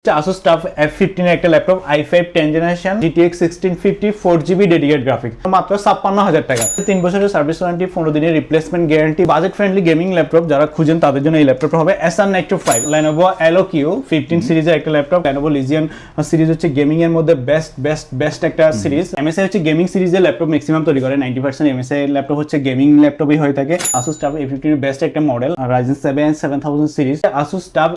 Asus TUF F15 এর একটা laptop i5 10 generation GTX 1650 4GB dedicated graphics মাত্র 56000 টাকা 3 বছরের সার্ভিস ওয়ারেন্টি 15 দিনের replacement guarantee budget friendly gaming laptop যারা খুঁজেন তাদের জন্য এই ল্যাপটপটা হবে Acer Nitro 5 Lenovo ELO-Q 15 সিরিজের একটা ল্যাপটপ Lenovo Legion সিরিজ হচ্ছে গেমিং এর মধ্যে বেস্ট একটা সিরিজ MSI হচ্ছে গেমিং সিরিজের ল্যাপটপ ম্যাক্সিমাম তৈরি করে 90% MSI ল্যাপটপ হচ্ছে গেমিং ল্যাপটপই হয়ে থাকে Asus TUF F15 এর বেস্ট একটা model Ryzen 7 7000 series Asus TUF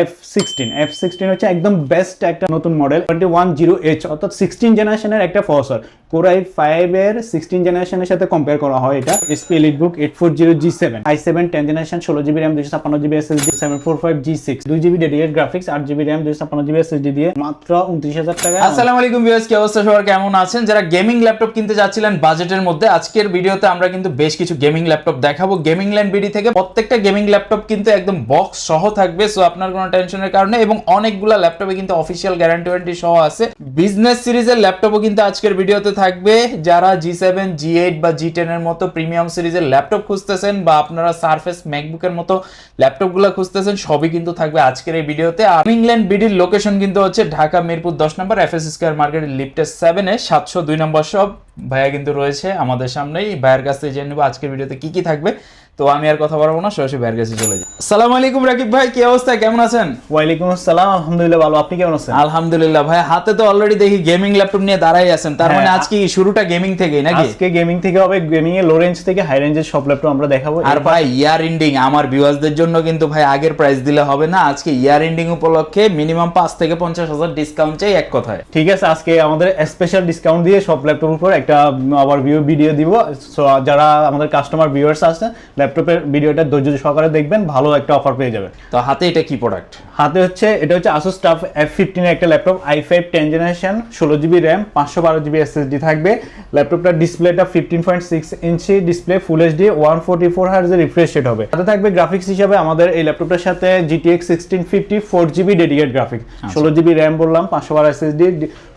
F16 হচ্ছে একদম বেস্ট একটা নতুন মডেল 2110H অর্থাৎ 16 জেনারেশনের একটা প্রসেসর Core i5 এর 16 জেনারেশনের সাথে কম্পেয়ার করা হয় এটা HP EliteBook 840G7 i7 10 generation 16GB RAM 256GB SSD 745G6 2GB dedicated graphics 8GB RAM 256GB SSD দিয়ে মাত্র 29000 টাকা। আসসালামু আলাইকুম ভিউয়ার্স, কি অবস্থা সবার, কেমন আছেন? যারা গেমিং ল্যাপটপ কিনতে যাচ্ছিলেন বাজেটের মধ্যে, আজকের ভিডিওতে আমরা কিন্তু বেশ কিছু গেমিং ল্যাপটপ দেখাবো গেমিং ল্যান্ড বিডি থেকে। প্রত্যেকটা গেমিং ল্যাপটপ কিন্তু একদম বক্স সহ থাকবে, সো আপনার কোনো টেনশনের কারণে, এবং অনেকগুলা ল্যাপটপে কিন্তু অফিশিয়াল গ্যারান্টি ওয়ারেন্টি সহ আছে। বিজনেস সিরিজের ল্যাপটপও কিন্তু আজকের ভিডিওতে থাকবে। যারা G7 G8 বা G10 এর মতো প্রিমিয়াম সিরিজের ল্যাপটপ খুঁজতেছেন বা আপনারা সারফেস ম্যাকবুকের মতো ল্যাপটপগুলো খুঁজতেছেন, সবই কিন্তু থাকবে আজকের এই ভিডিওতে। আর গেমিং ল্যান্ড বিডির লোকেশন কিন্তু হচ্ছে ঢাকা মিরপুর 10 নম্বর FS স্কয়ার মার্কেটের লিফটের 7 এ 702 নম্বর শপ। ভাইয়া কিন্তু রয়েছে আমাদের সামনেই, ভাইয়ের কাছ থেকে জেনে নেব আজকের ভিডিওতে কি কি থাকবে। তো আমি আর কথা বলবো না, সরাসরি ভাইয়ের কাছে চলে যাই। আসসালামু আলাইকুম রাকিব ভাই, কি অবস্থা, কেমন আছেন? ওয়ালাইকুম আসসালাম, আলহামদুলিল্লাহ ভালো, আপনি কেমন আছেন? আলহামদুলিল্লাহ ভাই, হাতে তো অলরেডি দেখি গেমিং ল্যাপটপ নিয়ে দাঁড়াই আছেন, তার মানে আজকে শুরুটা গেমিং থেকেই নাকি? আজকে গেমিং থেকে হবে, গেমিং এর লো রেঞ্জ থেকে হাই রেঞ্জের সব ল্যাপটপ আমরা দেখাবো। আর ভাই ইয়ার এন্ডিং আমার ভিউয়ারদের জন্য কিন্তু ভাই আগের প্রাইস দিলে হবে না, আজকে ইয়ার এন্ডিং উপলক্ষে মিনিমাম 5 থেকে 50,000 ডিসকাউন্ট চাই এক কথায়। ঠিক আছে, আজকে আমাদের স্পেশাল ডিসকাউন্ট দিয়ে সব ল্যাপটপের উপর একটা আবার ভিডিও দিব। সো যারা আমাদের কাস্টমার ভিউয়ার্স আছেন, ল্যাপটপের ভিডিওটা ধৈর্য সহকারে দেখবেন, ভালো একটা অফার পেয়ে যাবেন। তো হাতে এটা কি প্রোডাক্ট? হাতে হচ্ছে এটা হচ্ছে Asus TUF F15 এর একটা laptop i5 10 generation 16GB RAM 512GB SSD থাকবে। ল্যাপটপটার ডিসপ্লেটা 15.6 ইঞ্চি ডিসপ্লে, ফুল HD 144Hz এর রিফ্রেশ রেট হবে। সাথে থাকবে গ্রাফিক্স হিসাবে আমাদের এই ল্যাপটপটার সাথে GTX 1650 4GB dedicated graphics, 16GB RAM বললাম, 512 SSD,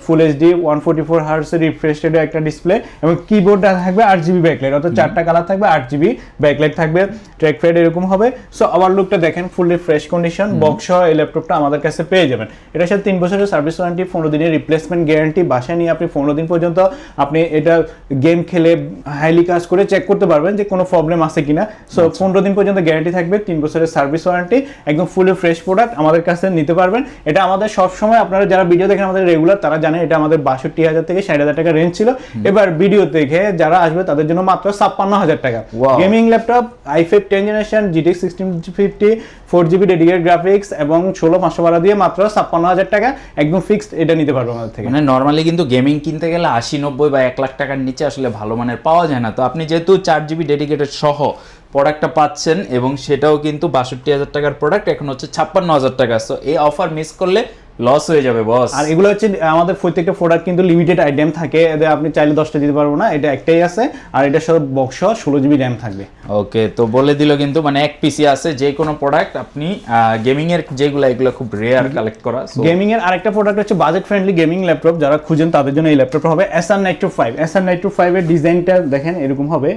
ফুল HD 144Hz এর রিফ্রেশ রেটের একটা ডিসপ্লে, এবং কিবোর্ডটা থাকবে 8GB ব্যাকলাইট, অর্থাৎ 4টা কালার থাকবে, 8GB ব্যাকলাইট থাকবে, ট্র্যাক প্যাড এরকম হবে। সো আবার লুকটা দেখেন, ফুললি ফ্রেশ কন্ডিশন বক্স সহ এই ল্যাপটপটা আমাদের কাছে পেয়ে যাবেন। এটার সাথে 3 বছরের সার্ভিস ওয়ারেন্টি, 15 দিনের রিপ্লেসমেন্ট গ্যারান্টি। বাসায় নিয়ে আপনি 15 দিন পর্যন্ত আপনি এটা গেম খেলে হাইলি কাজ করে চেক করতে পারবেন যে কোনো প্রবলেম আছে কিনা। সো 15 দিন পর্যন্ত গ্যারান্টি থাকবে, 3 বছরের সার্ভিস ওয়ারেন্টি, একদম ফুলি ফ্রেশ প্রোডাক্ট আমাদের কাছে নিতে পারবেন। এটা আমাদের সবসময়, আপনারা যারা ভিডিও দেখেন আমাদের রেগুলার, তারা জানেন এটা আমাদের 62,000 থেকে 60,000 টাকা রেঞ্জ ছিল। এবার ভিডিও দেখে যারা আসবে তাদের জন্য মাত্র 56,000 টাকা gaming laptop i5 10 generation GTX 1650 4GB dedicated graphics এবং 16512 দিয়ে মাত্র 56,000 টাকা একদম ফিক্সড এটা নিতে পারবো আমাদের থেকে। মানে নরমালি কিন্তু গেমিং কিনতে গেলে 80-90 বা 1 লাখ টাকার নিচে আসলে ভালো মানের পাওয়া যায় না। তো আপনি যেহেতু 4GB ডেডিকেটেড সহ প্রোডাক্টটা পাচ্ছেন, এবং সেটাও কিন্তু 62,000 টাকার প্রোডাক্ট, এখন হচ্ছে 56,000 টাকা। সো এই অফার মিস করলে লস হয়ে যাবে বস। আর এগুলো হচ্ছে আমাদের প্রত্যেকটা প্রোডাক্ট কিন্তু লিমিটেড আইটেম থাকে, আপনি চাইলে 10টা দিতে পারবো না, এটা একটাই আছে। আর এটা সব বক্স 16GB RAM থাকবে। ওকে, তো বলে দিল কিন্তু, মানে এক পিসি আছে যে কোনো প্রোডাক্ট আপনি গেমিং এর যেগুলো, এগুলো খুব রেয়ার কালেক্ট করা। গেমিং এর আরেকটা প্রোডাক্ট হচ্ছে বাজেট ফ্রেন্ডলি গেমিং ল্যাপটপ, যারা খুঁজেন তাদের জন্য এই ল্যাপটপটা হবে Acer Nitro 5 Acer Nitro 5 এর ডিজাইনটা দেখেন এরকম হবে,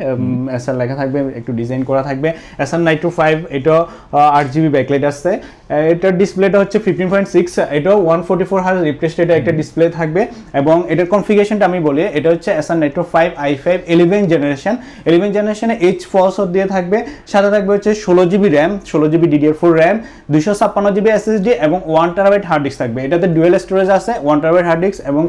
Acer লেখা থাকবে, একটু ডিজাইন করা থাকবে। Acer Nitro 5 এটা 8GB ব্যাকলাইট আছে, এটার ডিসপ্লেটা হচ্ছে 15.6, এটা 144Hz রিফ্রেশ রেটের একটা ডিসপ্লে থাকবে। এবং এটার কনফিগারেশনটা আমি বলি, এটা হচ্ছে Acer Nitro 5 i5 11 জেনারেশনে H প্রসেসর দিয়ে থাকবে। সাথে থাকবে হচ্ছে 16GB RAM 16GB DDR4 RAM 256GB SSD এবং 1TB হার্ড ডিস্ক থাকবে। এটাতে ডুয়াল স্টোরেজ আছে, 1TB হার্ড ডিস্ক এবং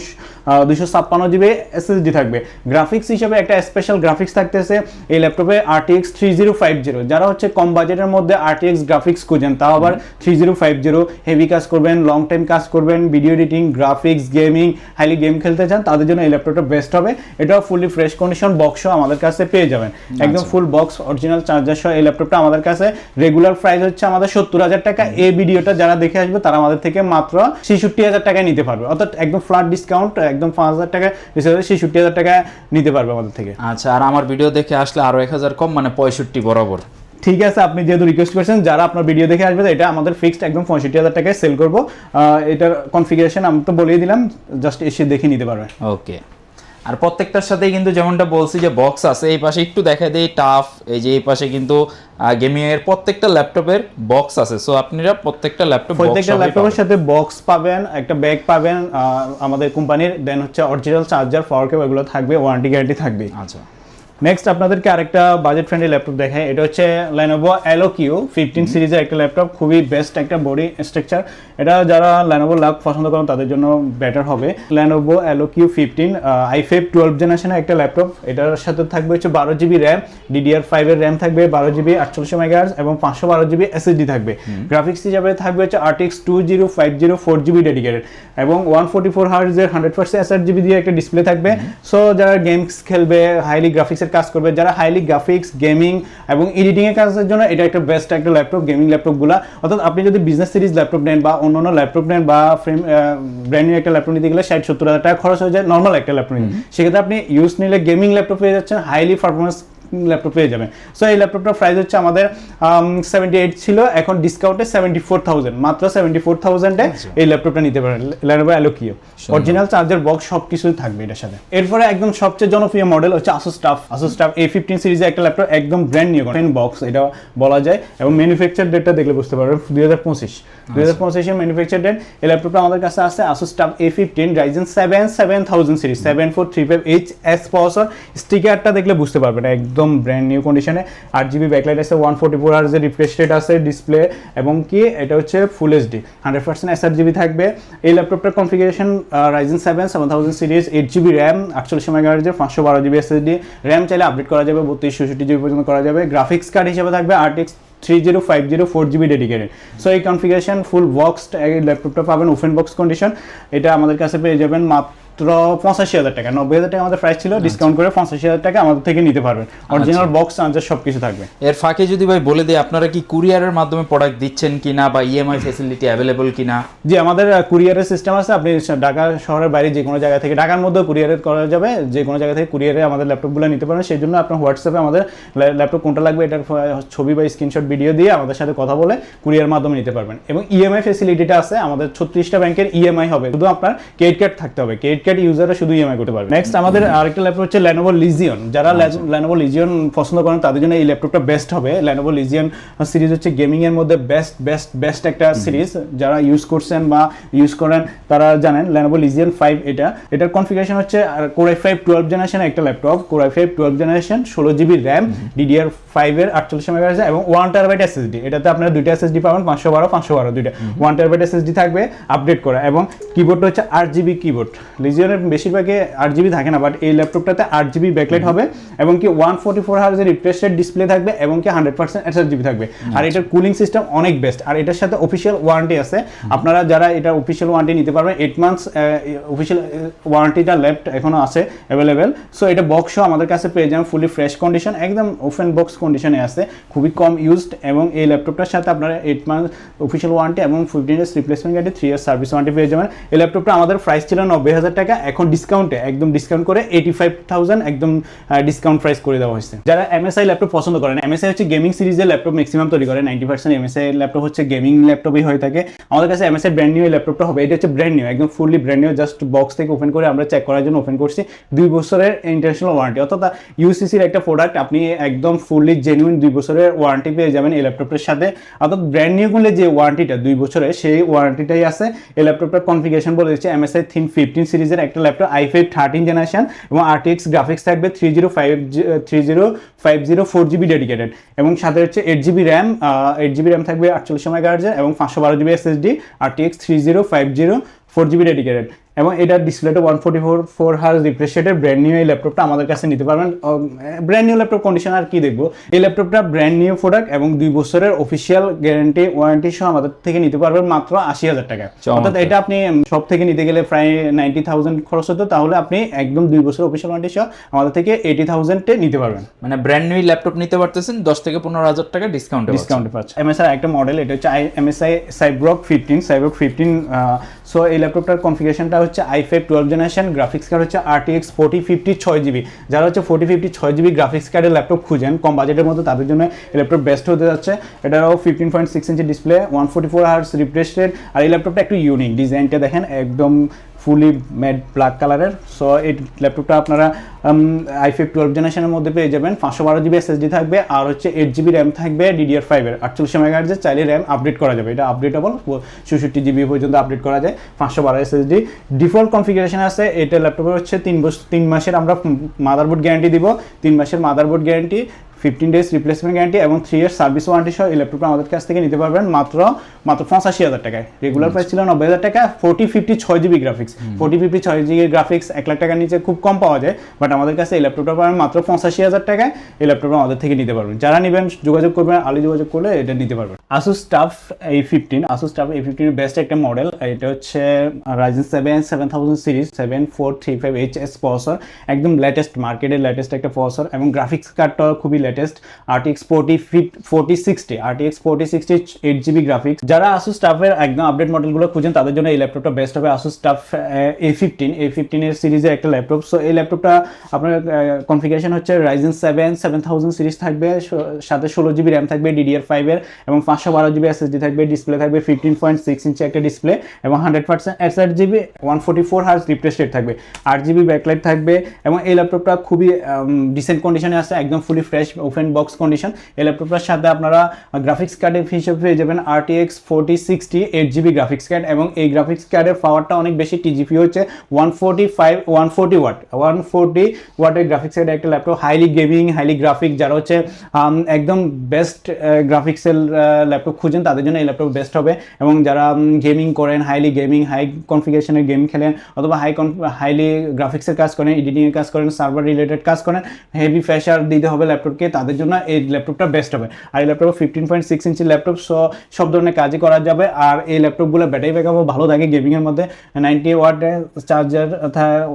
256GB SSD থাকবে। গ্রাফিক্স হিসেবে একটা স্পেশাল গ্রাফিক্স থাকতেছে এই ল্যাপটপে, RTX 3050। যারা হচ্ছে কম বাজেটের মধ্যে RTX গ্রাফিক্স খুঁজেন, তাও আবার 3050 হেভি কাজ করবেন, লং টাইম কাজ করবেন, video editing, graphics, gaming, highly game খেলতে চান, তাদের জন্য এই ল্যাপটপটা বেস্ট হবে। এটাও ফুলি ফ্রেশ কন্ডিশন বক্স আমাদের কাছে পেয়ে যাবেন, একদম ফুল বক্স অরিজিনাল চার্জার সহ এই ল্যাপটপটা আমাদের কাছে রেগুলার প্রাইস হচ্ছে আমাদের 70,000 টাকা। এই ভিডিওটা যারা দেখে আসবে তারা আমাদের থেকে মাত্র 66,000 টাকায় নিতে পারবে, অর্থাৎ একদম ফ্ল্যাট ডিসকাউন্ট, একদম 5,000 টাকা ডিসকাউন্ট, 66,000 টাকা নিতে পারবে আমাদের থেকে। আচ্ছা, আর আমার ভিডিও দেখে আসলে আরো 1000 কম, মানে 65 বরাবর। ঠিক আছে, আপনি যেহেতু রিকোয়েস্ট করছেন, যারা আপনার ভিডিও দেখে আসবে, এটা আমাদের ফিক্সড একদম 65,000 টাকায় সেল করবো। এটার কনফিগারেশন আমি তো বলেই দিলাম, জাস্ট এসে দেখে নিতে পারবেন। ওকে, আর প্রত্যেকটার সাথে কিন্তু যেমনটা বলছি যে বক্স আছে, এই পাশে একটু দেখা দেই টাফ, এই যে এই পাশে কিন্তু গেমিং এর প্রত্যেকটা ল্যাপটপের বক্স আছে। সো আপনারা প্রত্যেকটা ল্যাপটপের সাথে বক্স পাবেন, একটা ব্যাগ পাবেন আমাদের কোম্পানির, দেন হচ্ছে অরিজিনাল চার্জার, পাওয়ার কেবল, এগুলো থাকবে, ওয়ারেন্টি গ্যারান্টি থাকবে। আচ্ছা, নেক্সট আপনাদেরকে আরেকটা বাজেট ফ্রেন্ডলি ল্যাপটপ দেখায়। এটা হচ্ছে Lenovo Elo-Q 15 সিরিজের একটা ল্যাপটপ, খুবই বেস্ট একটা বডি স্ট্রাকচার। এটা যারা Lenovo লাভ পছন্দ করেন তাদের জন্য বেটার হবে। Lenovo Elo-Q 15 i5 12 জেনারেশনের একটা ল্যাপটপ। এটার সাথে থাকবে হচ্ছে 12 জিবি র্যাম, DDR5 এর র্যাম থাকবে, 12 জিবি 48 মেগাহার্জ এবং 512 জিবি SSD থাকবে। গ্রাফিক্স হিসাবে থাকবে হচ্ছে RTX 2050 4GB ডেডিকেটেড এবং 144 হার্টজের 100% sRGB দিয়ে একটা ডিসপ্লে থাকবে। সো যারা গেমস খেলবে, হাইলি গ্রাফিক্সের কাজ করবে, যারা হাইলি গ্রাফিক্স, গেমিং এবং এডিটিং এর কাজের জন্য এটা একটা বেস্ট একটা ল্যাপটপ, গেমিং ল্যাপটপগুলো। অর্থাৎ আপনি যদি বিজনেস সিরিজ ল্যাপটপ নেন বা অন্যান্য ল্যাপটপ নেন বা ব্র্যান্ড নিউ একটা ল্যাপটপ নিতে গেলে 60-70 হাজার টাকা খরচ হয়ে যায় নর্মাল একটা ল্যাপটপ নিতে। সেক্ষেত্রে আপনি ইউজ নিলে গেমিং ল্যাপটপ পেয়ে যাচ্ছেন, হাইলি পারফরমেন্স ল্যাপটপ পেয়ে যাবেন। সো এই ল্যাপটপটার প্রাইস হচ্ছে আমাদের 78 ছিল, এখন ডিসকাউন্টে 74,000, মাত্র 74,000-এ এই ল্যাপটপটা নিতে পারেন। Lenovo Elo-Q original charger, box সবকিছুই থাকবে এটার সাথে। এরপরে একদম সবচেয়ে জনপ্রিয় মডেল হচ্ছে Asus TUF A15 সিরিজের একটা ল্যাপটপ, একদম ব্র্যান্ড নিউ বক্স এটা বলা যায়, এবং ম্যানুফ্যাকচার ডেটটা দেখলে বুঝতে পারবেন 2025 এর ম্যানুফ্যাকচার ডেট। এই ল্যাপটপটা আমাদের কাছে আছে Asus TUF A15 Ryzen 7 7000 series 7435HS processor. স্টিকারটা দেখলে বুঝতে পারবেন একদম ব্র্যান্ড নিউ কন্ডিশনে। 8GB ব্যাকলাইট আছে, 144 হার্জ এর রিফ্রেশ রেট আছে ডিসপ্লে, এবং কি এটা হচ্ছে ফুল এইচডি, 100% sRGB থাকবে। এই ল্যাপটপটার configuration Ryzen 7 7000 series, 8GB RAM, 48 megahertz, 512GB SSD, RAM চাইলে আপডেট করা যাবে, 32-64GB পর্যন্ত করা যাবে। গ্রাফিক্স কার্ড হিসেবে থাকবে RTX 3050 4GB ডেডিকেটেড। সো এই কনফিগারেশন ফুল বক্সড এই ল্যাপটপটা পাবেন ওপেন বক্স কন্ডিশন। এটা আমাদের কাছে পেয়ে যাবেন মাত্র 85,000 টাকা। 90,000 টাকা আমাদের প্রাইস ছিল, ডিসকাউন্ট করে 85,000 টাকা আমাদের থেকে নিতে পারবেন। অরিজিনাল বক্স চার্জার সবকিছু থাকবে। এর ফাঁকে যদি ভাই বলে দিই আপনারা কি কুরিয়ারের মাধ্যমে প্রোডাক্ট দিচ্ছেন কিনা বা ইএমআই ফ্যাসিলিটি অ্যাভেলেবল কিনা? জি, আমাদের কুরিয়ারের সিস্টেম আছে। আপনি ঢাকা শহরের বাইরে যে কোনো জায়গা থেকে, ঢাকার মধ্যেও কুরিয়ারে করা যাবে, যে কোনো জায়গা থেকে কুরিয়ারে আমাদের ল্যাপটপগুলো নিতে পারেন। সেই জন্য আপনার হোয়াটসঅ্যাপে আমাদের ল্যাপটপ কোনটা লাগবে এটার ছবি বা স্ক্রিনশট ভিডিও দিয়ে আমাদের সাথে কথা বলে কুরিয়ার মাধ্যমে নিতে পারবেন। এবং ইএমআই ফ্যাসিলিটিটা আছে আমাদের, 36টা ব্যাংকের ইএমআই হবে, শুধু আপনার ক্রেডিট কার্ড থাকতে হবে। ক্রেডিট কার্ড ইউজাররা শুধু ইএমআই করতে পারবে। নেক্সট আমাদের আরেকটা ল্যাপটপ হচ্ছে Lenovo Legion। যারা Lenovo Legion পছন্দ করেন তাদের জন্য এই ল্যাপটপটা বেস্ট হবে। Lenovo Legion সিরিজ হচ্ছে গেমিং এর মধ্যে বেস্ট একটা সিরিজ। যারা ইউজ করছেন বা ইউজ করেন তারা জানেন Lenovo Legion 5 এটার কনফিগারেশন হচ্ছে Core i5 12 জেনারেশন একটা laptop, Core i5 12 generation, 16GB RAM, DDR5 এর 48 মেগাহার্জ এবং 1TB SSD। এটাতে আপনারা দুইটা SSD পাবেন, 512 দুইটা 1TB SSD থাকবে আপডেট করা। এবং কিবোর্ডটা হচ্ছে RGB কিবোর্ড। লিজিয়নের বেশিরভাগই 8GB থাকে না, বাট এই ল্যাপটপটাতে 8GB ব্যাকলাইট হবে এবং কি 144 হার্জের রিফ্রেশ রেট ডিসপ্লে থাকবে এবং কি 100% sRGB থাকবে। আর এটার কুলিং সিস্টেম অনেক বেস্ট। আর এটার সাথে অফিশিয়াল ওয়ারেন্টি আছে। আপনারা যারা এটা অফিশিয়াল ওয়ারেন্টি নিতে পারবেন, 8 মান্থস অফিশিয়াল ওয়ারেন্টিটা লেফট এখনো আছে অ্যাভেলেবেল। সো এটা বক্সও আমাদের কাছে পেয়ে যাবেন ফুলি ফ্রেশ কন্ডিশন, একদম ওপেন বক্স কন্ডিশনে আছে, খুবই কম ইউজড। এবং এই ল্যাপটপটার সাথে আপনারা 8 মান্থ অফিশিয়াল ওয়ারেন্টি এবং 15 years replacement guarantee, 3 years service warranty পেয়ে যাবেন। এই ল্যাপটপটা আমাদের প্রাইস ছিল 90,000 টাকা, এখন ডিসকাউন্টে একদম ডিসকাউন্ট করে 85,000 একদম ডিসকাউন্ট প্রাইস করে দেওয়া হয়েছে। যারা MSI ল্যাপটপ পছন্দ করেন, MSI হচ্ছে গেমিং সিরিজের ল্যাপটপ ম্যাক্সিমাম তৈরি করে, 90% MSI ল্যাপটপ হচ্ছে গেমিং ল্যাপটপই হয়ে থাকে। আমাদের কাছে MSI ব্র্যান্ড নিউ ল্যাপটপটা হবে। এটা হচ্ছে ব্র্যান্ড নিউ, একদম fully brand new, just box থেকে ওপেন করে আমরা চেক করার জন্য ওপেন করছি। 2 বছরের ইন্টারন্যাশনাল ওয়ারেন্টি, অর্থাৎ ইউসিসির একটা প্রোডাক্ট, আপনি একদম ফুললি জেনুইন 2 বছরের ওয়ারেন্টি পেয়ে যাবেন এই ল্যাপটপের সাথে। অর্থাৎ ব্র্যান্ড নিউ গুলো যে ওয়ারেন্টিটা 2 বছরের, সেই ওয়ারেন্টিটাই আছে। এই ল্যাপটপটার কনফিগারেশন বলে দিচ্ছে MSI Thin 15 সিরিজের একটা ল্যাপটপ, i5 13 জেনারেশন এবং RTX গ্রাফিক্স থাকবে 3050 4GB ডেডিকেটেড এবং সাথে হচ্ছে 8GB র্যাম থাকবে 48 মেগাহার্জ এবং 512GB SSD, RTX 3050 4GB dedicated. এবং এটার ডিসপ্লেটা 144 হার্জ রিফ্রেশ রেটের ব্র্যান্ড নিউ এই ল্যাপটপটা আমাদের কাছে নিতে পারবেন। ব্র্যান্ড নিউ ল্যাপটপ কন্ডিশন আর কি দেখবো, এই ল্যাপটপটা ব্র্যান্ড নিউ প্রোডাক্ট এবং 2 বছরের অফিসিয়াল গ্যারান্টি ওয়ারেন্টি সহ আমাদের থেকে নিতে পারবেন মাত্র 80,000 টাকা। অর্থাৎ এটা আপনি সব থেকে নিতে গেলে প্রায় 90,000 খরচ হতো, তাহলে আপনি একদম 2 বছর অফিসিয়াল ওয়ারেন্টি সহ আমাদের থেকে 80,000-এ নিতে পারবেন। মানে ব্র্যান্ড নিউ ল্যাপটপ নিতে পারতেছেন 10 থেকে 15,000 টাকা ডিসকাউন্টে পাচ্ছেন। MSI একটা মডেল, এটা হচ্ছে MSI Cyberrock 15। সো এই ল্যাপটপটার কনফিগারেশনটা হচ্ছে i5 12 জেনারেশন, গ্রাফিক্স কার্ড হচ্ছে RTX 4050 6GB। যারা হচ্ছে 4050 6GB গ্রাফিক্স কার্ডের ল্যাপটপ খুঁজেন কম বাজেটের মধ্যে, তাদের জন্য এই ল্যাপটপ বেস্ট হতে যাচ্ছে। এটারও 15.6 inch display, 144 hertz refresh rate. আর এই ল্যাপটপটা একটু ইউনিক, ডিজাইনটা দেখেন একদম ফুলি ম্যাট ব্ল্যাক কালারের। সো এই ল্যাপটপটা আপনারা i5 12 জেনারেশনের মধ্যে পেয়ে যাবেন। 512 জিবি এসএসডি থাকবে আর হচ্ছে 8 জিবি র্যাম থাকবে DDR5 এর 48 মেগাহার্টজের। চাইলে র্যাম আপডেট করা যাবে, এটা আপডেটেবল, 64 জিবি পর্যন্ত আপডেট করা যায়। 512 এসএসডি ডিফল্ট কনফিগারেশন আছে। এটা ল্যাপটপের হচ্ছে 3 মাসের আমরা মাদারবোর্ড গ্যারান্টি দিব, 3 মাসের motherboard guarantee, 15 days replacement guarantee এবং 3 years সার্ভিস ওয়ারেন্টি সহ এই ল্যাপটপটা আমাদের কাছ থেকে নিতে পারবেন মাত্র 85,000 টাকায়। রেগুলার প্রাইস ছিল 90,000 টাকা। 4050 6 GB graphics, 4050 6 GB graphics 1 lakh টাকার নিচে খুব কম পাওয়া যায়, বাট আমাদের কাছে এই ল্যাপটপটা পাবেন মাত্র 85,000 টাকায়। এই ল্যাপটপটা আমাদের থেকে নিতে পারবেন। যারা নেবেন যোগাযোগ করবেন, আলি যোগাযোগ করলে এটা নিতে পারবেন। Asus TUF A15, Asus TUF A15 এর বেস্ট একটা মডেল। এটা হচ্ছে Ryzen 7 7000 সিরিজ 7435HS প্রসেসর, একদম লেটেস্ট, মার্কেটের লেটেস্ট একটা প্রসেসর এবং গ্রাফিক্স কার্ডটা খুবই latest. RTX 4060 RTX 4060 8GB graphics. যারা Asus TUF এর একদম আপডেট মডেলগুলো খুঁজেন তাদের জন্য এই ল্যাপটপটা বেস্ট হবে। Asus TUF A15 এর সিরিজের একটা ল্যাপটপ। সো এই ল্যাপটপটা আপনার কনফিগারেশন হচ্ছে Ryzen 7 7000 সিরিজ থাকবে, সাথে 16 জিবি র্যাম থাকবে DDR5 এর এবং 512 জিবি এসএসডি থাকবে। ডিসপ্লে থাকবে 15.6 ইঞ্চি একটা ডিসপ্লে এবং 100% HRGB 144 হার্জ রিফ্রেশ রেট থাকবে, 8 জিবি ব্যাকলাইট থাকবে এবং এই ল্যাপটপটা খুবই ডিসেন্ট কন্ডিশনে আছে, একদম fully fresh open box condition. এই ল্যাপটপটার সাথে আপনারা গ্রাফিক্স কার্ডের হিসেবে পেয়ে যাবেন RTX 4060 8GB গ্রাফিক্স কার্ড এবং এই গ্রাফিক্স কার্ডের পাওয়ারটা অনেক বেশি। TGPU হচ্ছে 140 ওয়াটের গ্রাফিক্স কার্ডের একটা laptop. Highly gaming, highly graphic, যারা হচ্ছে একদম বেস্ট গ্রাফিক্সের ল্যাপটপ খুঁজেন তাদের জন্য এই ল্যাপটপ বেস্ট হবে। এবং যারা গেমিং করেন, হাইলি গেমিং, হাই কনফিগারেশনের গেম খেলেন অথবা হাইলি গ্রাফিক্সের কাজ করেন, এডিটিংয়ের কাজ করেন, সার্ভার রিলেটেড কাজ করেন, হেভি প্রেশার দিতে হবে ল্যাপটপকে, তাদের জন্য এই ল্যাপটপটা বেস্ট হবে। আর এই ল্যাপটপ 15.6 ইঞ্চি ল্যাপটপ, সব ধরনের কাজই করা যাবে। আর এই ল্যাপটপগুলো ব্যাটারি ব্যাকআপও ভালো থাকে, গেমিংয়ের মধ্যে 90 ওয়াটের চার্জার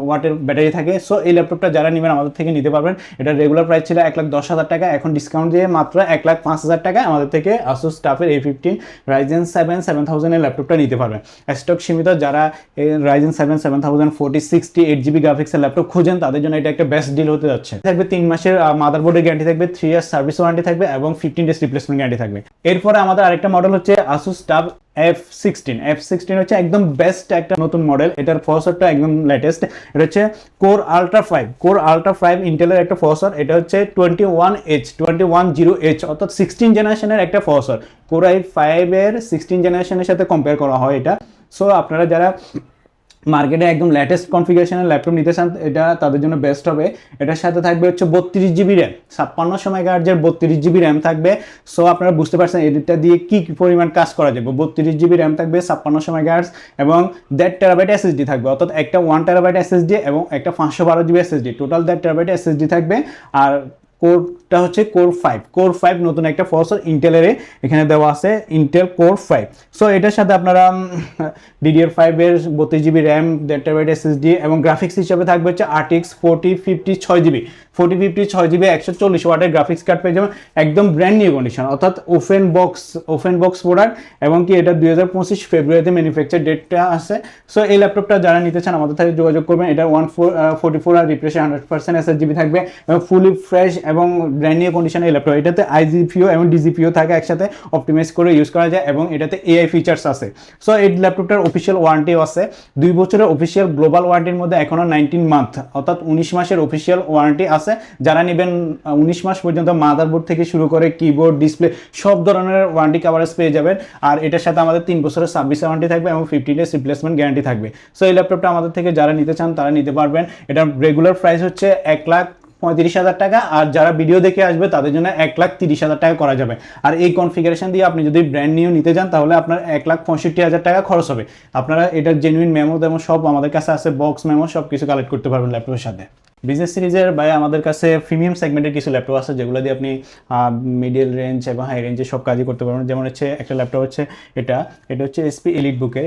ওয়াটের ব্যাটারি থাকে। সো এই ল্যাপটপটা যারা নেবেন আমাদের থেকে নিতে পারবেন। এটা রেগুলার প্রাইস ছিল 1,10,000 টাকা, এখন ডিসকাউন্ট দিয়ে মাত্র 1,05,000 টাকা আমাদের থেকে Asus TUF এর A15 Ryzen 7 7000 এর ল্যাপটপটা নিতে পারবেন। স্টক সীমিত, যারা Ryzen 7 7000 4060 8GB গ্রাফিক্সের ল্যাপটপ খুঁজেন তাদের জন্য এটা একটা বেস্ট ডিল হতে যাচ্ছে। থাকবে 3 মাসের মাদারবোর্ডের গ্যারান্টি থাকবে, 3 ইয়ার্স সার্ভিস ওয়ারেন্টি থাকবে এবং 15 days রিপ্লেসমেন্ট গ্যারান্টি থাকবে। এরপরে আমাদের আরেকটা মডেল হচ্ছে Asus TUF F16 হচ্ছে একদম বেস্ট একটা নতুন মডেল। এটার প্রসেসরটা একদম লেটেস্ট। এটা হচ্ছে Core Ultra 5 ইন্টেলের একটা প্রসেসর। এটা হচ্ছে 2100H অর্থাৎ 16 জেনারেশনের একটা প্রসেসর। Core i5 এর 16 জেনারেশনের সাথে কম্পেয়ার করা হয় এটা। সো আপনারা যারা মার্কেটে একদম লেটেস্ট কনফিগারেশনের ল্যাপটপ নিতে চান এটা তাদের জন্য বেস্ট হবে। এটার সাথে থাকবে হচ্ছে 32 জিবি র্যাম, 5600 মেগাহার্টজের 32 জিবি র্যাম থাকবে। সো আপনারা বুঝতে পারছেন এটা দিয়ে কি পরিমাণ কাজ করা যাবে। 32 জিবি র্যাম থাকবে, 5600 মেগাহার্টজ এবং 1.5 টেরাবাইট এসএসডি থাকবে, অর্থাৎ একটা 1 টেরাবাইট এসএসডি এবং একটা 512 GB SSD, total 1.5 terabyte SSD থাকবে। আর কোরটা হচ্ছে Core 5 নতুন একটা প্রসেসর ইন্টেলের এখানে দেওয়া আছে, Intel Core 5। সো এটার সাথে আপনারা DDR5 এর 32 জিবি র্যাম 1.5 টেরাবাইট এসএসডি এবং গ্রাফিক্স হিসেবে থাকবে হচ্ছে RTX 4050 6GB 140 ওয়াটের গ্রাফিক্স কার্ড পেয়ে যাবেন, একদম ব্র্যান্ড নিউ কন্ডিশন, অর্থাৎ ওপেন বক্স প্রোডাক্ট এবং কি এটা 2025 ফেব্রুয়ারিতে ম্যানুফ্যাকচার ডেটটা আছে। সো এই ল্যাপটপটা যারা নিতে চান আমাদের সাথে যোগাযোগ করবেন। এটা 144 আর রিফ্রেশ 100% SSGB থাকবে এবং ফুলি ফ্রেশ এবং ব্র্যান্ড নিউ কন্ডিশনের ল্যাপটপ। এটাতে iGPU এবং DGPU থাকে একসাথে, অপটিমাইজ করে ইউজ করা যায় এবং এটাতে AI ফিচার্স আছে। সো এই ল্যাপটপটার অফিসিয়াল ওয়ারেন্টিও আছে, 2 বছরের অফিসিয়াল গ্লোবাল ওয়ারেন্টির মধ্যে এখনো 19 মান্থ অর্থাৎ 19 মাসের অফিসিয়াল ওয়ারেন্টি আছে। যারা নেবেন 19 মাস পর্যন্ত মাদারবোর্ড থেকে শুরু করে কিবোর্ড, ডিসপ্লে সব ধরনের ওয়ারেন্টি কভারেজ পেয়ে যাবেন। আর এটার সাথে আমাদের 3 বছরের সার্ভিস ওয়ারেন্টি থাকবে এবং 15 days রিপ্লেসমেন্ট গ্যারান্টি থাকবে। সো এই ল্যাপটপটা আমাদের থেকে যারা নিতে চান তারা নিতে পারবেন। এটার রেগুলার প্রাইস হচ্ছে 1,35,000 টাকা, আর যারা ভিডিও দেখে আসবে তাদের জন্য 1,30,000 টাকা করা যাবে। আর এই কনফিগারেশন দিয়ে আপনি যদি ব্র্যান্ড নিউ নিতে চান তাহলে আপনার 1,65,000 টাকা খরচ হবে। আপনারা এটার জেনুইন মেমো তেমন সব আমাদের কাছে আছে, বক্স মেমো সব কিছু কালেক্ট করতে পারবেন ল্যাপটপের সাথে। বিজনেস সিরিজের ভাই আমাদের কাছে প্রিমিয়াম সেগমেন্টের কিছু ল্যাপটপ আছে যেগুলো দিয়ে আপনি মিডিল রেঞ্জ এবং হাই রেঞ্জে সব কাজই করতে পারবেন। যেমন হচ্ছে একটা ল্যাপটপ হচ্ছে এটা হচ্ছে HP এলিটবুকের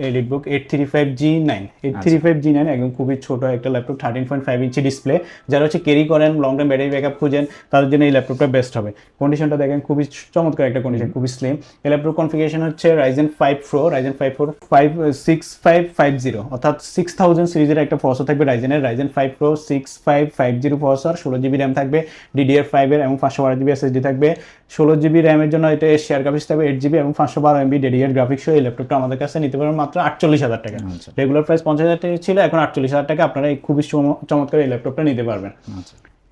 এলিটবুক 835G9 একদম খুবই ছোট একটা ল্যাপটপ, 13.5 ইঞ্চি ডিসপ্লে। যারা হচ্ছে ক্যারি করেন, লং টাইম ব্যাটারি ব্যাকআপ খুঁজেন তাদের জন্য এই ল্যাপটপটা বেস্ট হবে। কন্ডিশনটা দেখেন খুবই চমৎকার একটা কন্ডিশন, খুবই স্লিম। এই ল্যাপটপ কনফিগারেশন হচ্ছে Ryzen 5 Pro 6550 অর্থাৎ 6000 সিরিজের একটা প্রসেসর থাকবে Ryzen 5 Pro 6550 processor, 16GB RAM থাকবে DDR5 এর এবং 512GB SSD থাকবে। 16GB র্যামের জন্য এটা শেয়ার গ্রাফিক্স থাকবে 8GB এবং 512MB ডেডিকেটেড গ্রাফিক্স সহ এই ল্যাপটপটা আমাদের কাছে নিতে পারবেন মাত্র 48,000 টাকা। রেগুলার প্রাইস 50,000 টাকা ছিল, এখন 48,000 টাকা আপনারা এই খুবই চমৎকার এই ল্যাপটপটা নিতে পারবেন।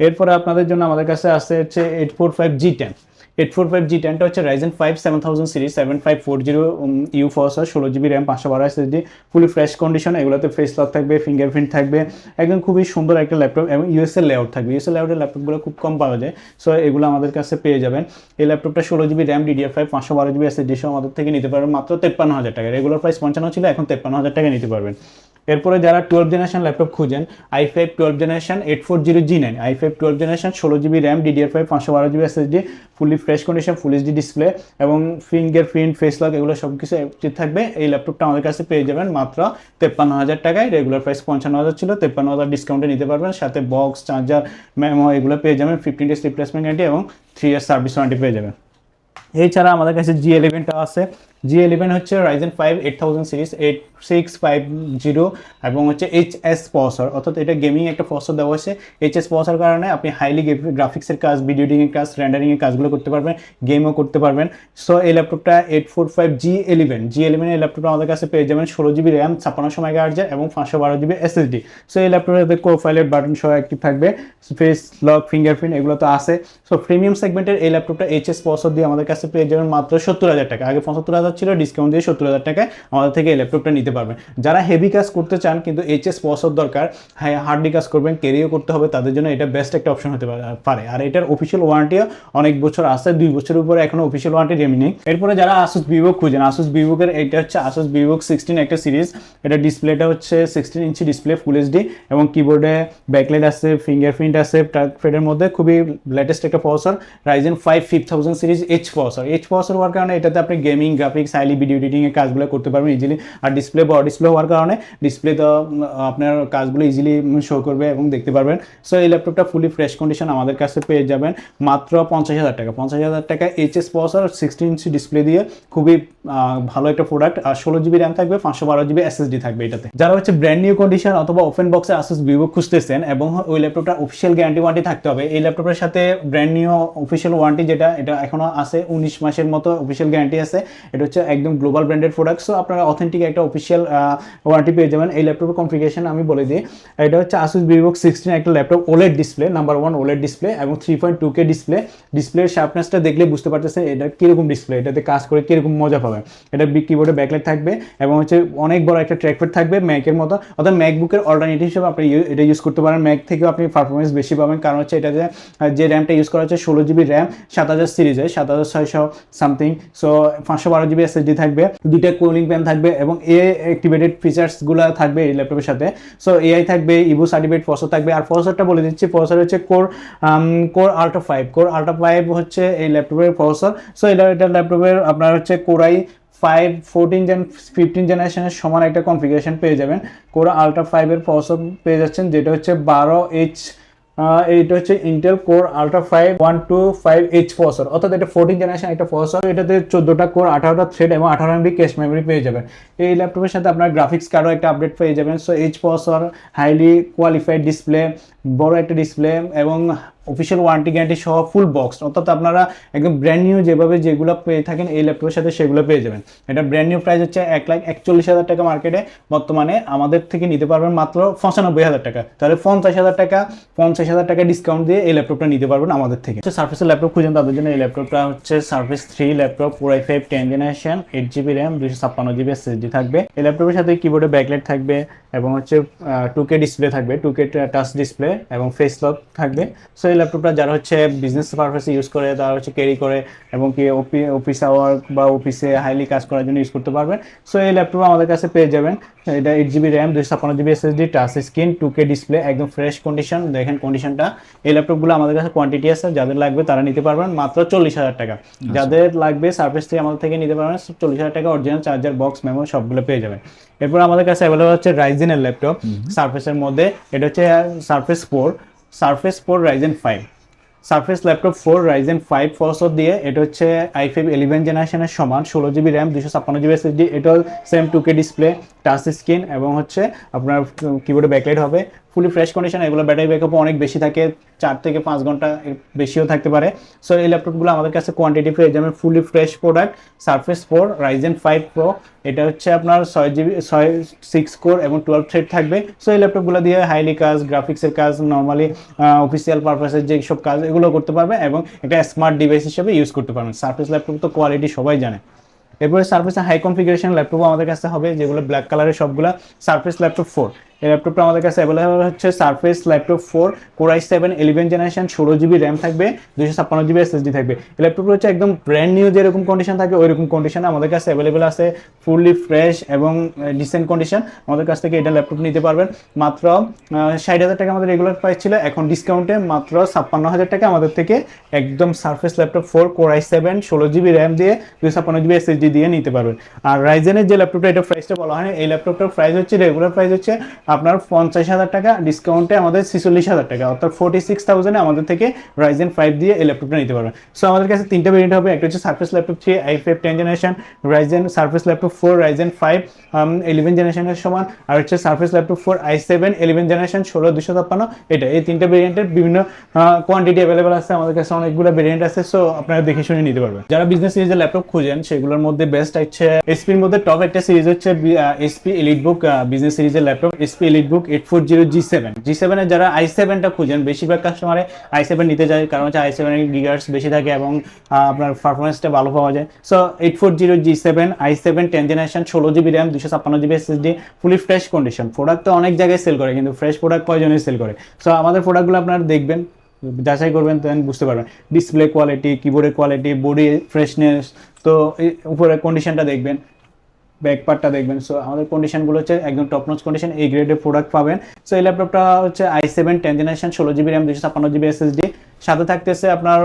এরপরে আপনাদের জন্য আমাদের কাছে আছে হচ্ছে 845G10। 845G10টা হচ্ছে Ryzen 5 7000 series 7540U processor, 16GB RAM, 512 SSD, fully fresh condition. এগুলোতে ফেস লক থাকবে, ফিঙ্গারপ্রিন্ট থাকবে, একদম খুবই সুন্দর একটা ল্যাপটপ এবং ইউএসএ লেআউট থাকবে। ইউএসএ লেআউটের ল্যাপটপগুলো খুব কম পাওয়া যায়, সো এগুলো আমাদের কাছে পেয়ে যাবেন। এই ল্যাপটপটা 16GB RAM, DDR5, 512GB SSD সহ আমাদের থেকে নিতে পারবেন মাত্র 53,000 টাকা। রেগুলার প্রাইস 55 ছিল, এখন 53,000 টাকা নিতে পারবেন। এরপরে যারা 12 জেনারেশন ল্যাপটপ খুঁজেন, i5 12 generation 840G9, i5 12 generation 16GB RAM, DDR5, 512GB SSD, fully fresh condition, full HD display এবং ফিঙ্গারপ্রিন্ট, ফেস লক এগুলো সব কিছু অ্যাক্টিভ থাকবে। এই ল্যাপটপটা আমাদের কাছে পেয়ে যাবেন মাত্র 53,000 টাকায়। রেগুলার প্রাইস 55,000 ছিল, 53,000 ডিসকাউন্টে নিতে পারবেন। সাথে বক্স, চার্জার, মেমো এগুলো পেয়ে যাবেন, 15 ডেজ রিপ্লেসমেন্ট গ্যারান্টি এবং 3 ইয়ার সার্ভিস ওয়ারেন্টি পেয়ে যাবেন। এছাড়া আমাদের কাছে G11টা আছে। G11 হচ্ছে Ryzen 5 8000 সিরিজ 8650 এবং হচ্ছে HS প্রসেসর, অর্থাৎ এটা গেমিং একটা প্রসেসর দেওয়া হয়েছে। HS প্রসেসর কারণে আপনি হাইলি গ্রাফিক্সের কাজ, ভিডিও এডিটিংয়ের কাজ, রেন্ডারিংয়ের কাজগুলো করতে পারবেন, গেমও করতে পারবেন। সো এই ল্যাপটপটা 845G11 এই ল্যাপটপটা আমাদের কাছে পেয়ে যাবেন 16GB র্যাম, 5600 MHz এবং 512GB SSD। সো এই ল্যাপটপের কোফাইলের বাটন সহ অ্যাক্টিভ থাকবে, ফেস লক, ফিঙ্গারপ্রিন্ট এগুলো তো আছে। সো প্রিমিয়াম সেগমেন্টের এই ল্যাপটপটা HS প্রসেসর দিয়ে আমাদের কাছে পেয়ে যাবেন মাত্র 70,000 টাকা। আগে 75,000 ছিল, ডিসকাউন্ট দিয়ে 70,000 টাকায় আমাদের থেকে এই ল্যাপটপটা নিতে পারবেন। যারা হেভি কাজ করতে চান কিন্তু HS প্রসেসর দরকার, হ্যাঁ হার্ডলি কাজ করবেন, ক্যারিও করতে হবে, তাদের জন্য এটা বেস্ট একটা অপশন হতে পারে। আর এটার অফিসিয়াল ওয়ারেন্টিও অনেক বছর আছে, 2 বছরের উপরে এখনো অফিসিয়াল ওয়ারেন্টি রেমিনিং। এরপরে যারা Asus VivoBook খুঁজেন, Asus VivoBook-এর এটা হচ্ছে Asus VivoBook 16 একটা সিরিজ। এটা ডিসপ্লেটা হচ্ছে 16 ইঞ্চি ডিসপ্লে, ফুল এইচডি এবং কিবোর্ডে ব্যাকলাইট আছে, ফিঙ্গারপ্রিন্ট আছে, টাচপ্যাডের মধ্যে খুবই লেটেস্ট একটা processor. Ryzen 5 5000 series H processor. H processor হওয়ার কারণে এটাতে আপনি gaming, graphics, highly video editing এর কাজগুলো করতে পারবেন ইজিলি। আর ডিসপ্লে বড় ডিসপ্লে হওয়ার কারণে ডিসপ্লে তো আপনার কাজগুলো ইজিলি শো করবে এবং দেখতে পারবেন। সো এই ল্যাপটপটা ফুলি ফ্রেশ কন্ডিশন আমাদের কাছে পেয়ে যাবেন মাত্র 50,000 টাকা। 50,000 টাকা HS প্রসেসর, 16 ইঞ্চি ডিসপ্লে দিয়ে খুবই ভালো একটা প্রোডাক্ট। আর 16GB র্যাম থাকবে, 512GB SSD থাকবে এটাতে। যারা হচ্ছে ব্র্যান্ড নিউ কন্ডিশন অথবা ওপেন বক্সে Asus VivoBook খুঁজতেছেন এবং ওই ল্যাপটপটার অফিসিয়াল গ্যারান্টি ওয়ারেন্টি থাকতে হবে। এই ল্যাপটপের সাথে ব্র্যান্ড নিউ অফিসিয়াল ওয়ারেন্টি যেটা, এটা এখনো আছে 19 মাসের মতো অফিসিয়াল গ্যারান্টি আছে। এটা হচ্ছে একদম গ্লোবাল ব্র্যান্ডেড প্রোডাক্ট, সো আপনারা অথেন্টিক একটা অফিসিয়াল ওয়ারেন্টি পেয়ে যাবেন। এই ল্যাপটপের কনফিগারেশন আমি বলে দিই, এটা হচ্ছে Asus VivoBook 16 একটা laptop, OLED display, number 1 OLED display এবং 3.2K ডিসপ্লে। ডিসপ্লের শার্পনেসটা দেখলে বুঝতে পারতেছেন এটা কিরকম ডিসপ্লে, এটাতে কাজ করে কিরকম মজা পাবেন। এটা বিগ কিবোর্ডে ব্যাকলাইট থাকবে এবং হচ্ছে অনেক বড় একটা ট্র্যাকপ্যাড থাকবে ম্যাকের মতো, অর্থাৎ ম্যাকবুকের অল্টারনেটিভ হিসেবে আপনি এটা ইউজ করতে পারেন। ম্যাক থেকেও আপনি পারফরমেন্স বেশি পাবেন, কারণ হচ্ছে এটাতে যে র্যামটা ইউজ করা হচ্ছে 16GB র্যাম, 7000 সিরিজে 7600 সামথিং। সো 512GB SSD থাকবে, দুইটা কুলিং ফ্যান থাকবে এবং AI অ্যাক্টিভেটেড ফিচার্সগুলো থাকবে এই ল্যাপটপের সাথে। সো AI থাকবে, ইভো সার্টিফাইড প্রসেসর থাকবে। আর প্রসেসরটা বলে দিচ্ছি, প্রসেসর হচ্ছে কোর আল্ট্রা 5। কোর আল্ট্রা 5 হচ্ছে এই ল্যাপটপের প্রসেসর। সো এটা ল্যাপটপের আপনার হচ্ছে কোরাই 5 15 জেনারেশনের সমান একটা কনফিগারেশন পেয়ে যাবেন। কোর আল্ট্রা 5 এর প্রসেসর পেয়ে যাচ্ছেন, যেটা হচ্ছে 12H, এইটা হচ্ছে Intel core ultra 5 125H processor, অর্থাৎ এটা 14 জেনারেশন একটা প্রসেসর। এটাতে 14টা কোর, 18টা থ্রেড এবং 18MB ক্যাশ মেমরি পেয়ে যাবেন। এই ল্যাপটপের সাথে আপনার গ্রাফিক্স কার্ডও একটা আপডেট পেয়ে যাবেন। So H processor, highly qualified display, বড় একটা ডিসপ্লে এবং অফিসিয়াল ওয়ারেন্টি গ্যারান্টি সহ ফুল বক্স, অর্থাৎ আপনারা একদম ব্র্যান্ড নিউ যেভাবে যেগুলো পেয়ে থাকেন এই ল্যাপটপের সাথে সেগুলো পেয়ে যাবেন। এটা ব্র্যান্ড নিউ প্রাইস হচ্ছে 1,41,000 টাকা মার্কেটে, বর্তমানে আমাদের থেকে নিতে পারবেন মাত্র 95,000 টাকা। তাহলে 50,000 টাকা ডিসকাউন্ট দিয়ে এই ল্যাপটপটা নিতে পারবেন আমাদের থেকে। সারফেসের ল্যাপটপ খুঁজেন তাদের জন্য এই ল্যাপটপটা হচ্ছে Surface 3 laptop, Core i5 10 generation, 8GB RAM, 256GB SSD থাকবে। এই ল্যাপটপের সাথে কিবোর্ডে ব্যাকলাইট থাকবে এবং হচ্ছে 2K ডিসপ্লে থাকবে, 2K টাচ ডিসপ্লে এবং ফেস লক থাকবে। সো এই ল্যাপটপটা যারা হচ্ছে বিজনেস পারপাসে ইউজ করে, তারা হচ্ছে ক্যারি করে এবং কি অফিস আওয়ার বা অফিসে হাইলি কাজ করার জন্য ইউজ করতে পারবেন। সো এই ল্যাপটপ আমাদের কাছে পেয়ে যাবেন। এটা 8GB RAM, 256GB SSD, touch screen, 2K display, একদম ফ্রেশ কন্ডিশন। দেখেন কন্ডিশনটা। এই ল্যাপটপগুলো আমাদের কাছে কোয়ান্টিটি আছে, যাদের লাগবে তারা নিতে পারবেন মাত্র 40,000 টাকা। যাদের লাগবে সার্ভিস থেকে আমাদের থেকে নিতে পারবেন 40,000 টাকা, অরিজিনাল চার্জার, বক্স, মেমো সবগুলো পেয়ে যাবেন। এরপর আমাদের কাছে অ্যাভেলেবল হচ্ছে Ryzen এর ল্যাপটপ সারফেসের মধ্যে। এটা হচ্ছে Surface 4 Ryzen 5 surface laptop 4 Ryzen 5 processor দিয়ে। এটা হচ্ছে i5 11 জেনারেশনের সমান, 16GB র্যাম, 256GB SSD। এটাও same 2K display, touch screen এবং হচ্ছে আপনার কিবোর্ডে ব্যাকলাইট হবে, ফুলি ফ্রেশ কন্ডিশন, এগুলো ব্যাটারি ব্যাকআপও অনেক বেশি থাকে, 4 থেকে 5 ঘন্টা বেশিও থাকতে পারে। সো এই ল্যাপটপগুলো আমাদের কাছে কোয়ান্টিটি পেয়ে যাবেন fully fresh product surface 4 Ryzen 5 Pro, এটা হচ্ছে আপনার 6 কোর এবং 12 থ্রেড থাকবে। সো এই ল্যাপটপগুলো দিয়ে হাইলি কাজ, গ্রাফিক্সের কাজ, নর্মালি অফিসিয়াল পারপাসের যে সব কাজ এগুলো করতে পারবে এবং একটা স্মার্ট ডিভাইস হিসেবে ইউজ করতে পারবেন। সারফেস ল্যাপটপ তো কোয়ালিটি সবাই জানে। এরপরে সারফেসের হাই কনফিগারেশন ল্যাপটপ আমাদের কাছে হবে, যেগুলো ব্ল্যাক কালারের সবগুলা সারফেস ল্যাপটপ 4। এই ল্যাপটপটা আমাদের কাছে অ্যাভেলেবল হচ্ছে surface laptop 4 Core i7 11 generation, 16GB RAM থাকবে, 256GB SSD থাকবে। এই ল্যাপটপটা হচ্ছে একদম ব্র্যান্ড নিউ যেরকম কন্ডিশন থাকে ওই রকম কন্ডিশনে আমাদের কাছে অ্যাভেলেবল আছে, ফুললি ফ্রেশ এবং ডিসেন্ট কন্ডিশন। আমাদের কাছ থেকে এটা ল্যাপটপ নিতে পারবেন মাত্র 60,000 টাকা আমাদের রেগুলার প্রাইস ছিল, এখন ডিসকাউন্টে মাত্র 56,000 টাকা আমাদের থেকে একদম surface laptop 4 Core i7 16GB RAM দিয়ে 256GB SSD দিয়ে নিতে পারবেন। আর রাইজেনের যে ল্যাপটপটা, এটা প্রাইসটা বলা হয়, এই ল্যাপটপটার প্রাইস হচ্ছে রেগুলার প্রাইস হচ্ছে আপনার 50,000 টাকা, ডিসকাউন্টে আমাদের 46,000 টাকা, অর্থাৎ 46,000 আমাদের থেকে Ryzen 5 দিয়ে এই ল্যাপটপটা নিতে পারবেন। সো আমাদের কাছে তিনটা ভেরিয়েন্ট হবে, একটা হচ্ছে surface laptop 3 i5 10 generation, Ryzen surface laptop 4 Ryzen 5 11 জেনারেশনের সমান, আর হচ্ছে সারফেস ল্যাপটপ 4 i7 11 জেনারেশন 16256। এটা এই তিনটা ভেরিয়েন্টের বিভিন্ন কোয়ান্টিটি অ্যাভেলেবল আছে, আমাদের কাছে অনেকগুলো ভেরিয়েন্ট আছে। সো আপনারা দেখে শুনে নিতে পারবেন। যারা বিজনেস সিরিজের ল্যাপটপ খুঁজেন সেগুলোর মধ্যে বেস্ট হচ্ছে এসপির মধ্যে টপ একটা সিরিজ হচ্ছে এসপি এলিটবুক বিজনেস সিরিজের ল্যাপটপ, এসপি এলিটবুক 840 G7 এর যারা i7টা খুঁজেন, বেশিরভাগ কাস্টমারে i7 নিতে যায়, কারণ হচ্ছে i7 এর গিগার্স বেশি থাকে এবং আপনার পারফরমেন্সটা ভালো পাওয়া যায়। So 840 G7 i7 10 generation, 16GB RAM, 256GB SSD, fully fresh condition. Product তো অনেক জায়গায় সেল করে, কিন্তু ফ্রেশ প্রোডাক্ট কয়জনই সেল করে। সো আমাদের প্রোডাক্টগুলো আপনারা দেখবেন, যাচাই করবেন, দেন বুঝতে পারবেন ডিসপ্লে কোয়ালিটি, কিবোর্ডের কোয়ালিটি, বডি ফ্রেশনেস, তো উপরের কন্ডিশনটা দেখবেন, ব্যাক পার্টটা দেখবেন। সো আমাদের কন্ডিশনগুলো হচ্ছে একদম টপ নচ কন্ডিশন, এই গ্রেডের প্রোডাক্ট পাবেন। সো এই ল্যাপটপটা হচ্ছে i7 10 generation, 16GB RAM, 256GB SSD, সাথে থাকতেছে আপনার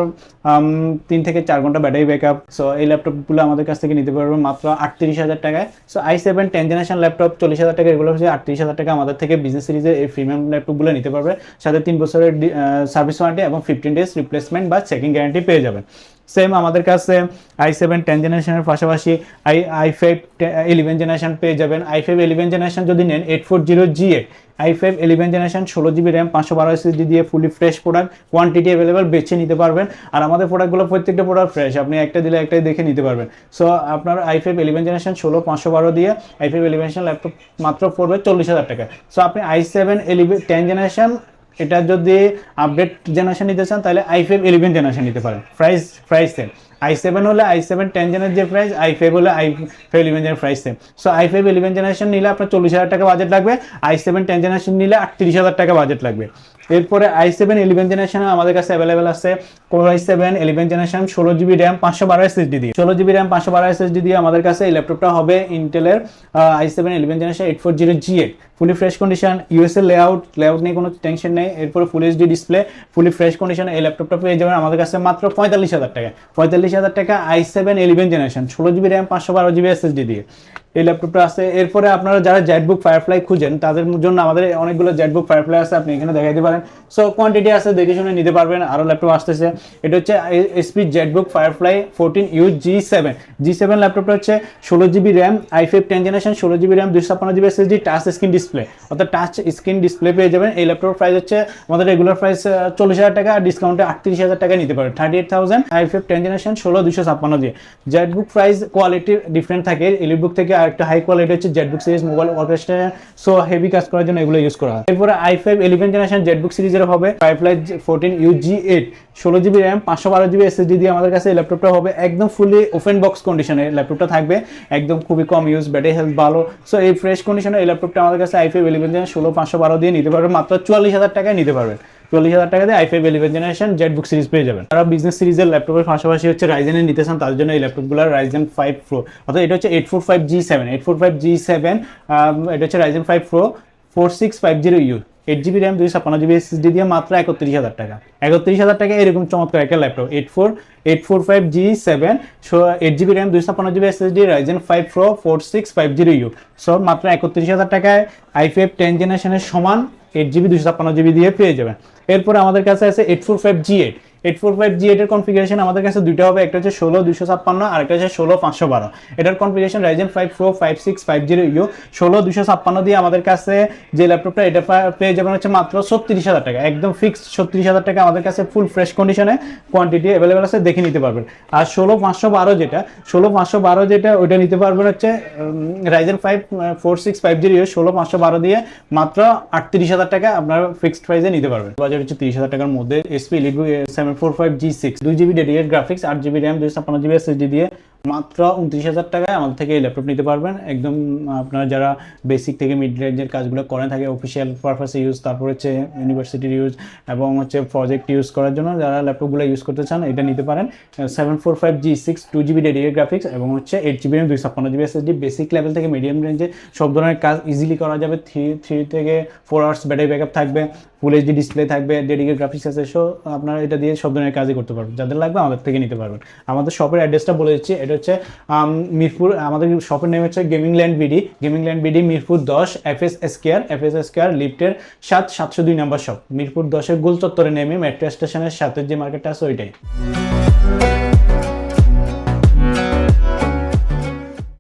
3 থেকে 4 ঘন্টা ব্যাটারি ব্যাকআপ। সো এই ল্যাপটপগুলো আমাদের কাছ থেকে নিতে পারবেন মাত্র 38,000 টাকায়। সো i7 10 জেনারেশন ল্যাপটপ 40,000 টাকা, এগুলো হচ্ছে 38,000 টাকা আমাদের থেকে বিজনেস সিরিজের এই প্রিমিয়াম ল্যাপটপগুলো নিতে পারবে, সাথে 3 বছরের সার্ভিস ওয়ারেন্টি এবং 15 ডেজ রিপ্লেসমেন্ট বা চেকিং গ্যারান্টি পেয়ে যাবেন। সেম আমাদের কাছে i7 10 জেনারেশনের পাশাপাশি i5 11 জেনারেশন পেয়ে যাবেন। i5 11 জেনারেশন যদি নেন 840 G8, i5 11 generation, 16GB RAM, 512 SSD দিয়ে fully fresh product, quantity available, বেছে নিতে পারবেন। আর আমাদের প্রোডাক্টগুলো প্রত্যেকটা প্রোডাক্ট ফ্রেশ, আপনি একটা দিলে একটাই দেখে নিতে পারবেন। সো আপনার i5 11 জেনারেশন 512 দিয়ে i5 11 জেনারেশন ল্যাপটপ মাত্র পড়বে 40,000 টাকা। সো আপনি i7 10 জেনারেশন এটা যদি আপডেট জেনারেশন নিতে চান তাহলে i5 11 জেনারেশন নিতে পারেন, প্রাইস সেম। i7 হলে i7 10 জেনের যে প্রাইস, i5 হলে i5 11 জেনের price same. So i5 11 generation নিলে আপনার 40,000 টাকা বাজেট লাগবে, i7 10 জেনারেশন নিলে 38,000 টাকা বাজেট লাগবে। এরপরে i7 11 জেনারেশন আমাদের কাছে অ্যাভেলেবেল আছে, Core i7 11 generation, 16GB RAM, 512 SSD দিয়ে, 16GB র্যাম 512 SSD দিয়ে আমাদের কাছে এই ল্যাপটপটা হবে ইন্টেলের i7 11 generation 840 G8, fully fresh condition, USA layout নিয়ে কোনো টেনশন নেই। এরপরে full HD display, fully fresh condition, এই ল্যাপটপটা পেয়ে যাবেন আমাদের কাছে মাত্র 45,000 টাকা। 45,000 টাকা i7 11 generation, 16GB RAM, 512GB SSD দিয়ে এই ল্যাপটপটা আছে। এরপরে আপনারা যারা জেটবুক ফায়ারফ্লাই খুঁজেন তাদের জন্য আমাদের অনেকগুলো জেটবুক ফায়ারফ্লাই আছে, আপনি এখানে দেখাইতে পারেন। সো কোয়ান্টিটি আছে, দেখে শুনে নিতে পারবেন। আরও ল্যাপটপ আসতেছে, এটা হচ্ছে SP Jetbook firefly 14U G7 ল্যাপটপটা হচ্ছে 16GB RAM, i5 10 generation, 16GB RAM, 256GB SSD, touch screen display, অর্থাৎ টাচ স্ক্রিন ডিসপ্লে পেয়ে যাবেন। এই ল্যাপটপের প্রাইস হচ্ছে আমাদের রেগুলার প্রাইস 40,000 টাকা, আর ডিসকাউন্টে 38,000 টাকা নিতে পারেন, 38,000 i5 10 জেনারেশন 16 দিয়ে। জেটবুক প্রাইস কোয়ালিটি ডিফারেন্ট থাকে এলিটবুক থেকে, আর একটা হাই কোয়ালিটি হচ্ছে Jetbook series mobile orchestration, so heavy কাজ করার জন্য এগুলো ইউজ করা হয়। এরপরে i5 11 জেনারেশন জেটবুক সিরিজের হবে firefly 14U G8, 16GB RAM, 512GB SSD দিয়ে আমাদের কাছে এই ল্যাপটপটা হবে একদম ফুলি ওপেন বক্স কন্ডিশনে ল্যাপটপটা থাকবে, একদম খুবই কম ইউজ, ব্যাটারি হেলথ ভালো। সো এই ফ্রেশ কন্ডিশনে এই ল্যাপটপটা আমাদের কাছে i5 11 জেনারেশন 16 দিয়ে নিতে পারবেন, মাত্র 44,000 টাকায় নিতে পারবেন। 40,000 টাকা দিয়ে i5 11 জেনারেশন জেটবুক সিরিজ পেয়ে যাবেন। তারা বিজনেস সিরিজের ল্যাপটপের পাশাপাশি হচ্ছে রাইজেনের নিতে চান, তার জন্য এই ল্যাপটপগুলো Ryzen 5 Pro, অর্থাৎ এটা হচ্ছে 845 G7, এটা হচ্ছে Ryzen 5 Pro 4650U, 8GB RAM, 256GB SSD দিয়ে মাত্র 31,000 টাকা। 31,000 টাকা এরকম চমৎকার একটা laptop, 845 G7, 8GB RAM, 256GB SSD, Ryzen 5 Pro 4650U। So মাত্র 31,000 টাকায় i5 10 জেনারেশনের সমান 8GB 256GB দিয়ে পেয়ে যাবেন। এরপরে আমাদের কাছে আছে 845 G8, 845G এটার কনফিগারেশন আমাদের কাছে দুইটা হবে, একটা হচ্ছে 16256 আর একটা হচ্ছে 16512। এটার কনফিগারেশন Ryzen 5 Pro 5650U 16256 দিয়ে আমাদের কাছে যে ল্যাপটপটা এটা পেয়ে যাবেন হচ্ছে মাত্র 36000 টাকা, একদম ফিক্সড 36000 টাকা আমাদের কাছে ফুল ফ্রেশ কন্ডিশনে কোয়ান্টিটি অ্যাভেলেবল আছে, দেখে নিতে পারবেন। আর 16512 যেটা ওইটা নিতে পারবেন হচ্ছে Ryzen 5 4650U 16512 দিয়ে মাত্র 38000 টাকা আপনার ফিক্সড প্রাইসে নিতে পারবেন। বাজার হচ্ছে 30000 টাকার মধ্যে HP EliteBook 745G6 2GB dedicated graphics 8GB RAM 256GB SSD দিয়ে মাত্র 29000 টাকায় আমাদের থেকে এই ল্যাপটপ নিতে পারবেন। একদম আপনারা যারা বেসিক থেকে মিড রেঞ্জের কাজগুলো করেন থাকে, অফিসিয়াল পারপাসে ইউজ, তারপর হচ্ছে ইউনিভার্সিটির ইউজ এবং হচ্ছে প্রজেক্ট ইউজ করার জন্য যারা ল্যাপটপগুলো ইউজ করতে চান এটা নিতে পারেন। 745G6 2GB ডেডিকেটেড গ্রাফিক্স এবং হচ্ছে 8GB RAM 256GB SSD basic level থেকে মিডিয়াম রেঞ্জে সব ধরনের কাজ ইজিলি করা যাবে। 3 থেকে 4 আওয়ার্স ব্যাটারি ব্যাকআপ থাকবে, ফুল এইচডি ডিসপ্লে থাকবে, ডেডিকেটেড গ্রাফিক্স আছে, সো আপনারা এটা দিয়ে সব ধরনের কাজই করতে পারবেন। যাদের লাগবে আমাদের থেকে নিতে পারবেন। আমাদের শপের অ্যাড্রেসটা বলে দিচ্ছি, এটা হচ্ছে মিরপুর, আমাদের শপের নেম হচ্ছে গেমিংল্যান্ড বিডি মিরপুর 10 FS স্কয়ার লিফটের 702 নাম্বার শপ, মিরপুর 10-এর গোল চত্বরে নেমে মেট্রো স্টেশনের সাথে যে মার্কেটটা আছে ওইটাই।